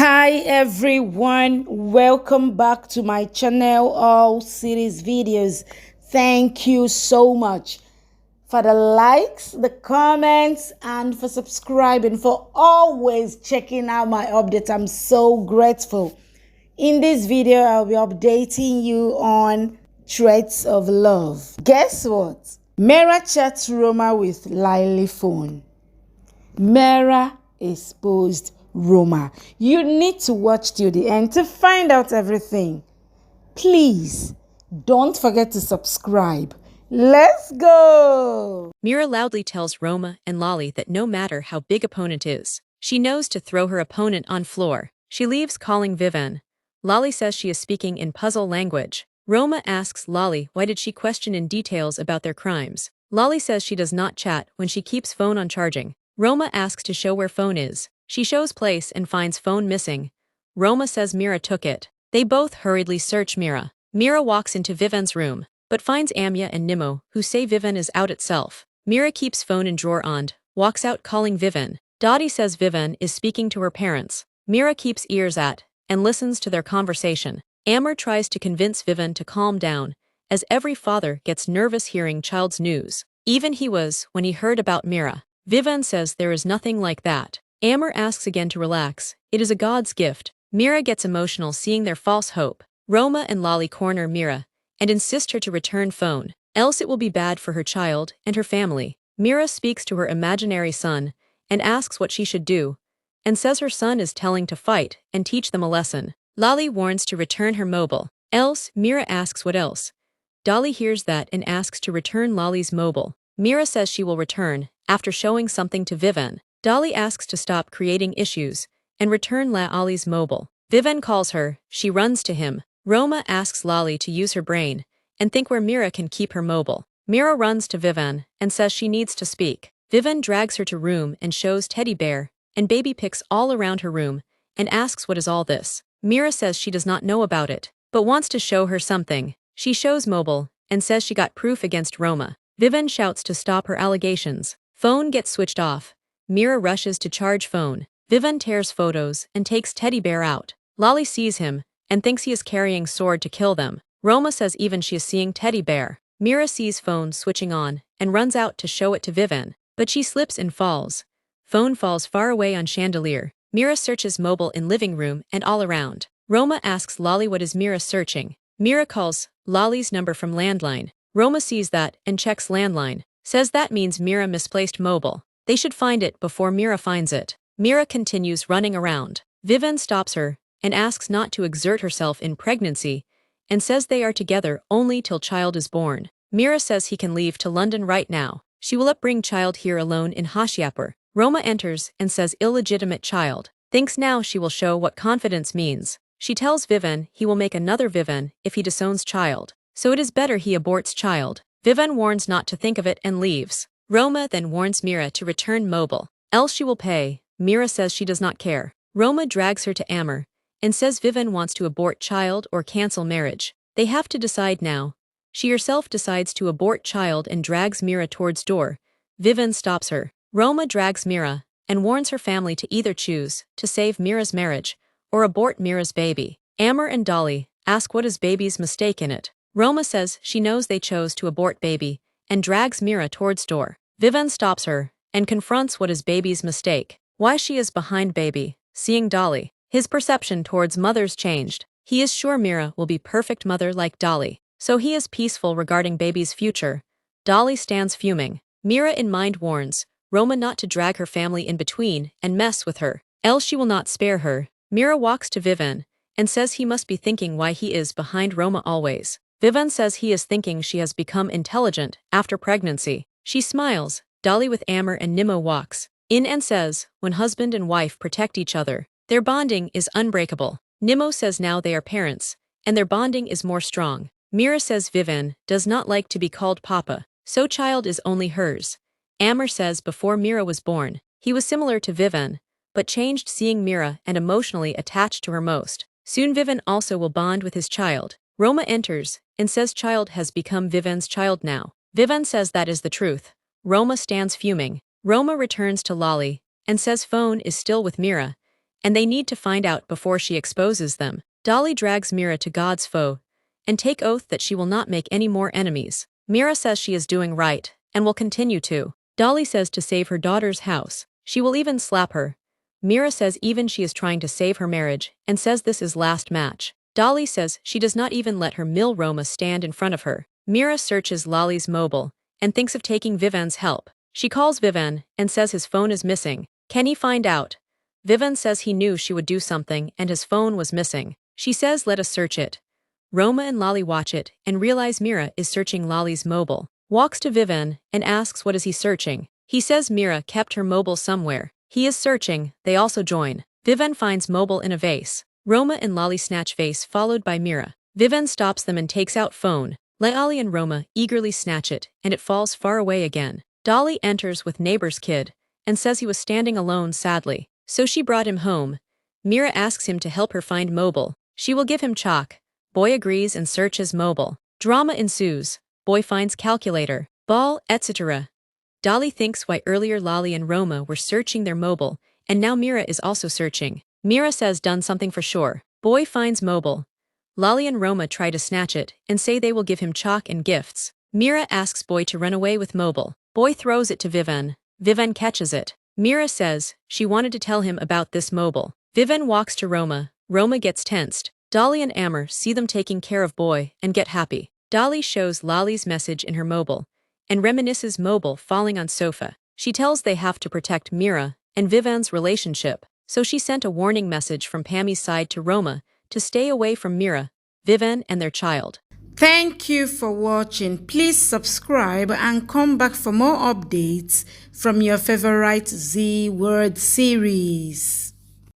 Hi everyone, welcome back to my channel, all series videos. Thank you so much for the likes, the comments, and for subscribing, for always checking out my updates. I'm so grateful. In this video, I'll be updating you on threats of love. Guess what? Meera chats Roma with Lily phone. Meera exposed Roma. You need to watch till the end to find out everything. Please, don't forget to subscribe. Let's go! Meera loudly tells Roma and Lolly that no matter how big opponent is, she knows to throw her opponent on floor. She leaves calling Vivan. Lolly says she is speaking in puzzle language. Roma asks Lolly why did she question in details about their crimes. Lolly says she does not chat when she keeps phone on charging. Roma asks to show where phone is. She shows place and finds phone missing. Roma says Meera took it. They both hurriedly search Meera. Meera walks into Vivan's room, but finds Amya and Nimo, who say Vivan is out itself. Meera keeps phone in drawer on, walks out calling Vivan. Dottie says Vivan is speaking to her parents. Meera keeps ears at, and listens to their conversation. Amr tries to convince Vivan to calm down, as every father gets nervous hearing child's news. Even he was when he heard about Meera. Vivan says there is nothing like that. Amr asks again to relax. It is a God's gift. Meera gets emotional seeing their false hope. Roma and Lolly corner Meera and insist her to return phone, else it will be bad for her child and her family. Meera speaks to her imaginary son and asks what she should do, and says her son is telling to fight and teach them a lesson. Lolly warns to return her mobile, else. Meera asks what else. Dolly hears that and asks to return Lolly's mobile. Meera says she will return, after showing something to Vivan. Dolly asks to stop creating issues and return Lolly's mobile. Vivan calls her, she runs to him. Roma asks Lolly to use her brain and think where Meera can keep her mobile. Meera runs to Vivan and says she needs to speak. Vivan drags her to room and shows teddy bear and baby pics all around her room and asks what is all this. Meera says she does not know about it, but wants to show her something. She shows mobile and says she got proof against Roma. Vivan shouts to stop her allegations. Phone gets switched off. Meera rushes to charge phone. Vivan tears photos and takes teddy bear out. Lolly sees him and thinks he is carrying sword to kill them. Roma says even she is seeing teddy bear. Meera sees phone switching on and runs out to show it to Vivan, but she slips and falls. Phone falls far away on chandelier. Meera searches mobile in living room and all around. Roma asks Lolly what is Meera searching. Meera calls Lolly's number from landline. Roma sees that and checks landline. Says that means Meera misplaced mobile. They should find it before Meera finds it. Meera continues running around. Vivan stops her and asks not to exert herself in pregnancy and says they are together only till child is born. Meera says he can leave to London right now. She will bring child here alone in Hashiapur. Roma enters and says illegitimate child. Thinks now she will show what confidence means. She tells Vivan he will make another Vivan if he disowns child, so it is better he aborts child. Vivan warns not to think of it and leaves. Roma then warns Meera to return mobile, else she will pay. Meera says she does not care. Roma drags her to Amr and says Vivan wants to abort child or cancel marriage. They have to decide now. She herself decides to abort child and drags Meera towards door. Vivan stops her. Roma drags Meera and warns her family to either choose to save Meera's marriage or abort Meera's baby. Amr and Dolly ask what is baby's mistake in it. Roma says she knows they chose to abort baby and drags Meera towards door. Vivan stops her and confronts what is baby's mistake. Why she is behind baby. Seeing Dolly, his perception towards mothers changed. He is sure Meera will be perfect mother like Dolly, so he is peaceful regarding baby's future. Dolly stands fuming. Meera in mind warns Roma not to drag her family in between and mess with her, else she will not spare her. Meera walks to Vivan and says he must be thinking why he is behind Roma always. Vivan says he is thinking she has become intelligent after pregnancy. She smiles. Dolly with Amr and Nimo walks in and says when husband and wife protect each other, their bonding is unbreakable. Nimo says now they are parents and their bonding is more strong. Meera says Vivan does not like to be called Papa, so child is only hers. Amr says before Meera was born, he was similar to Vivan, but changed seeing Meera and emotionally attached to her most. Soon Vivan also will bond with his child. Roma enters and says child has become Vivan's child now. Vivan says that is the truth. Roma stands fuming. Roma returns to Lolly and says phone is still with Meera and they need to find out before she exposes them. Dolly drags Meera to God's foe and take oath that she will not make any more enemies. Meera says she is doing right and will continue to. Dolly says to save her daughter's house. She will even slap her. Meera says even she is trying to save her marriage and says this is last match. Dolly says she does not even let her mill Roma stand in front of her. Meera searches Lolly's mobile and thinks of taking Vivan's help. She calls Vivan and says his phone is missing. Can he find out? Vivan says he knew she would do something and his phone was missing. She says let us search it. Roma and Lolly watch it and realize Meera is searching Lolly's mobile. Walks to Vivan and asks what is he searching. He says Meera kept her mobile somewhere. He is searching, they also join. Vivan finds mobile in a vase. Roma and Lolly snatch vase followed by Meera. Vivan stops them and takes out phone. Lolly and Roma eagerly snatch it and it falls far away again. Dolly enters with neighbor's kid and says he was standing alone sadly. So she brought him home. Meera asks him to help her find mobile. She will give him chalk. Boy agrees and searches mobile. Drama ensues. Boy finds calculator, ball, etc. Dolly thinks why earlier Lolly and Roma were searching their mobile, and now Meera is also searching. Meera says done something for sure. Boy finds mobile. Lolly and Roma try to snatch it and say they will give him chalk and gifts. Meera asks Boy to run away with mobile. Boy throws it to Vivan. Vivan catches it. Meera says she wanted to tell him about this mobile. Vivan walks to Roma. Roma gets tensed. Dolly and Amber see them taking care of Boy and get happy. Dolly shows Lolly's message in her mobile and reminisces mobile falling on sofa. She tells they have to protect Meera and Vivan's relationship, so she sent a warning message from Pammy's side to Roma to stay away from Meera, Vivan and their child. Thank you for watching. Please subscribe and come back for more updates from your favorite Z Word series.